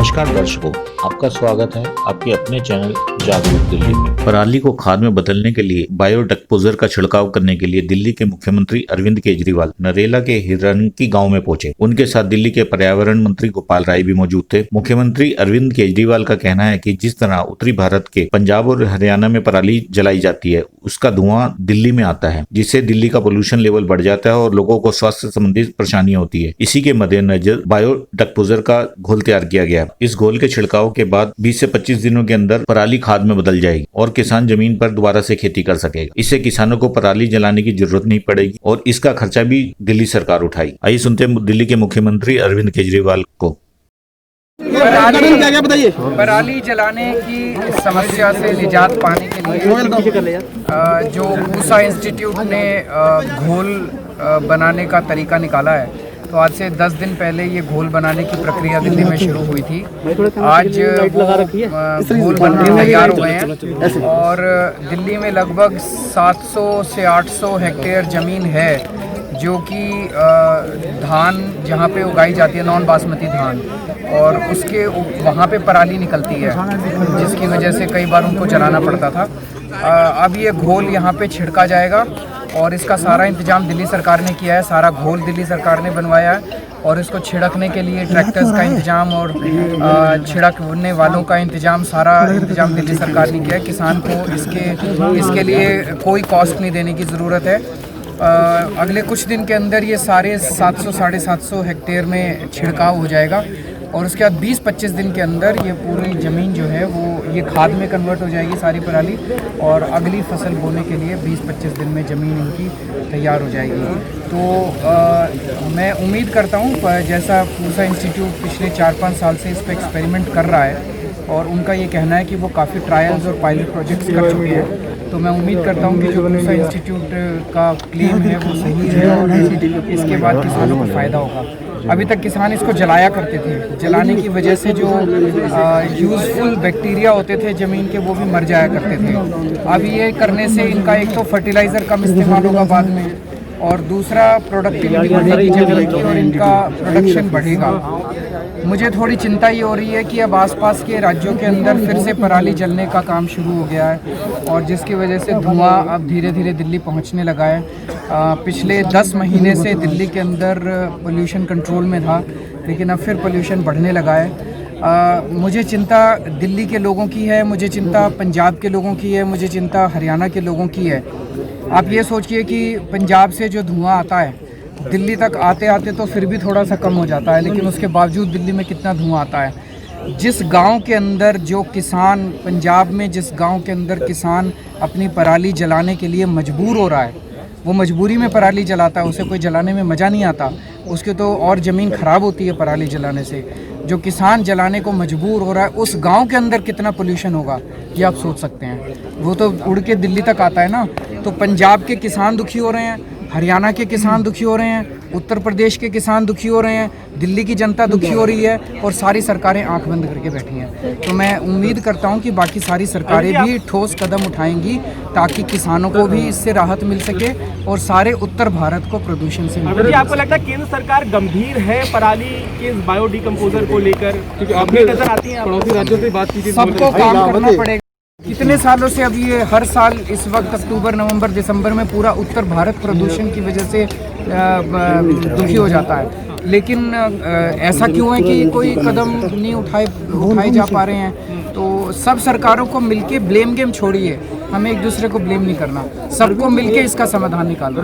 नमस्कार दर्शकों, आपका स्वागत है आपके अपने चैनल जागरूक दिल्ली में। पराली को खाद में बदलने के लिए बायोडीकम्पोजर का छिड़काव करने के लिए दिल्ली के मुख्यमंत्री अरविंद केजरीवाल नरेला के हिरनकी गांव में पहुंचे। उनके साथ दिल्ली के पर्यावरण मंत्री गोपाल राय भी मौजूद थे। मुख्यमंत्री अरविंद केजरीवाल का कहना है कि जिस तरह उत्तरी भारत के पंजाब और हरियाणा में पराली जलाई जाती है, उसका धुआं दिल्ली में आता है, जिससे दिल्ली का पोल्यूशन लेवल बढ़ जाता है और लोगों को स्वास्थ्य संबंधी परेशानियां होती है। इसी के मद्देनजर बायोडीकम्पोजर का घोल तैयार किया गया। इस घोल के छिड़काव के बाद 20 से 25 दिनों के अंदर पराली खाद में बदल जाएगी और किसान जमीन पर दोबारा से खेती कर सकेगा। इससे किसानों को पराली जलाने की जरूरत नहीं पड़ेगी और इसका खर्चा भी दिल्ली सरकार उठाई। आइए सुनते हैं दिल्ली के मुख्यमंत्री अरविंद केजरीवाल को। पराली जलाने की समस्या से निजात पाने के लिए जो पूसा इंस्टीट्यूट ने घोल बनाने का तरीका निकाला है, तो आज से 10 दिन पहले ये घोल बनाने की प्रक्रिया दिल्ली में शुरू हुई थी। आज वो घोल बनकर तैयार हो गए हैं और दिल्ली में लगभग 700 से 800 हेक्टेयर ज़मीन है जो कि धान जहाँ पे उगाई जाती है, नॉन बासमती धान, और उसके वहाँ पे पराली निकलती है, जिसकी वजह से कई बार उनको जलाना पड़ता था। अब ये घोल यहाँ पे छिड़का जाएगा और इसका सारा इंतजाम दिल्ली सरकार ने किया है। सारा घोल दिल्ली सरकार ने बनवाया है और इसको छिड़कने के लिए ट्रैक्टर्स का इंतजाम और छिड़कने वालों का इंतजाम, सारा इंतजाम दिल्ली सरकार ने किया है। किसान को इसके लिए कोई कॉस्ट नहीं देने की ज़रूरत है। अगले कुछ दिन के अंदर ये सारे 700-750 हेक्टेयर में छिड़काव हो जाएगा और उसके बाद 20-25 दिन के अंदर ये पूरी ज़मीन जो है वो ये खाद में कन्वर्ट हो जाएगी सारी पराली, और अगली फसल बोने के लिए 20-25 दिन में ज़मीन इनकी तैयार हो जाएगी। तो मैं उम्मीद करता हूँ, जैसा पूसा इंस्टीट्यूट पिछले 4-5 साल से इस पर एक्सपेरिमेंट कर रहा है और उनका ये कहना है कि वो काफ़ी ट्रायल्स और पायलट प्रोजेक्ट्स कर चुके हैं, तो मैं उम्मीद करता हूँ कि जो पूसा इंस्टीट्यूट का क्लेम है वो सही है और इसके बाद किसानों को फ़ायदा होगा। अभी तक किसान इसको जलाया करते थे, जलाने की वजह से जो यूज़फुल बैक्टीरिया होते थे ज़मीन के, वो भी मर जाया करते थे। अब ये करने से इनका एक तो फर्टिलाइज़र कम इस्तेमाल होगा बाद में, और दूसरा प्रोडक्टिविटी बढ़ेगी ज़मीन की और इनका प्रोडक्शन बढ़ेगा। मुझे थोड़ी चिंता ये हो रही है कि अब आसपास के राज्यों के अंदर फिर से पराली जलने का काम शुरू हो गया है और जिसकी वजह से धुआं अब धीरे धीरे दिल्ली पहुंचने लगा है। पिछले 10 महीने से दिल्ली के अंदर पोल्यूशन कंट्रोल में था, लेकिन अब फिर पोल्यूशन बढ़ने लगा है। मुझे चिंता दिल्ली के लोगों की है, मुझे चिंता पंजाब के लोगों की है, मुझे चिंता हरियाणा के लोगों की है। आप ये सोचिए कि पंजाब से जो धुआं आता है दिल्ली तक आते आते तो फिर भी थोड़ा सा कम हो जाता है, लेकिन उसके बावजूद दिल्ली में कितना धुआं आता है। जिस गांव के अंदर जो किसान, पंजाब में जिस गांव के अंदर किसान अपनी पराली जलाने के लिए मजबूर हो रहा है, वो मजबूरी में पराली जलाता है, उसे कोई जलाने में मज़ा नहीं आता, उसके तो और ज़मीन ख़राब होती है पराली जलाने से। जो किसान जलाने को मजबूर हो रहा है, उस गांव के अंदर कितना पोल्यूशन होगा ये आप सोच सकते हैं। वो तो उड़ के दिल्ली तक आता है ना। तो पंजाब के किसान दुखी हो रहे हैं, हरियाणा के किसान दुखी हो रहे हैं, उत्तर प्रदेश के किसान दुखी हो रहे हैं, दिल्ली की जनता दुखी हो रही है और सारी सरकारें आंख बंद करके बैठी हैं। तो मैं उम्मीद करता हूं कि बाकी सारी सरकारें भी ठोस कदम उठाएंगी ताकि किसानों को भी इससे राहत मिल सके और सारे उत्तर भारत को प्रदूषण से मिले। आपको लगता है केंद्र सरकार गंभीर है पराली के बायोडीकम्पोजर को लेकर? क्योंकि अभी नजर आती है पड़ोसी राज्यों से बात की, सबको काम करना पड़ेगा। कितने सालों से अब ये हर साल इस वक्त अक्टूबर, नवंबर, दिसंबर में पूरा उत्तर भारत प्रदूषण की वजह से दुखी हो जाता है, लेकिन ऐसा क्यों है कि कोई कदम नहीं उठाए जा पा रहे हैं? तो सब सरकारों को मिलके ब्लेम गेम छोड़िए, हमें एक दूसरे को ब्लेम नहीं करना, सबको मिलके इसका समाधान निकालना।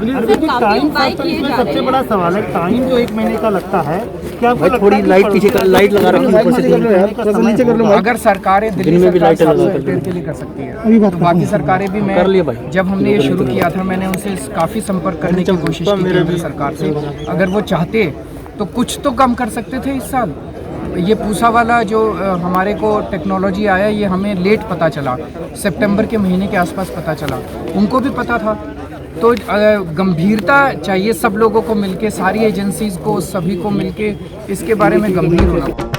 सबसे बड़ा सवाल है टाइम जो 1 महीने का लगता है, क्या थोड़ी लाइट पीछे कर, लाइट लगा रखी है ऊपर से। अगर सरकारें दिल्ली सरकार 700 हेक्टेयर के लिए कर सकती है, तो बाकी सरकारें भी, मैं जब हमने ये शुरू किया था मैंने उनसे काफ़ी संपर्क करने की कोशिश की केंद्र सरकार से। अगर वो चाहते तो कुछ तो कम कर सकते थे इस साल। ये पूसा वाला जो हमारे को टेक्नोलॉजी आया, ये हमें लेट पता चला, सितंबर के महीने के आसपास पता चला, उनको भी पता था। तो गंभीरता चाहिए सब लोगों को मिलके, सारी एजेंसीज को, सभी को मिलके इसके बारे में गंभीर होना।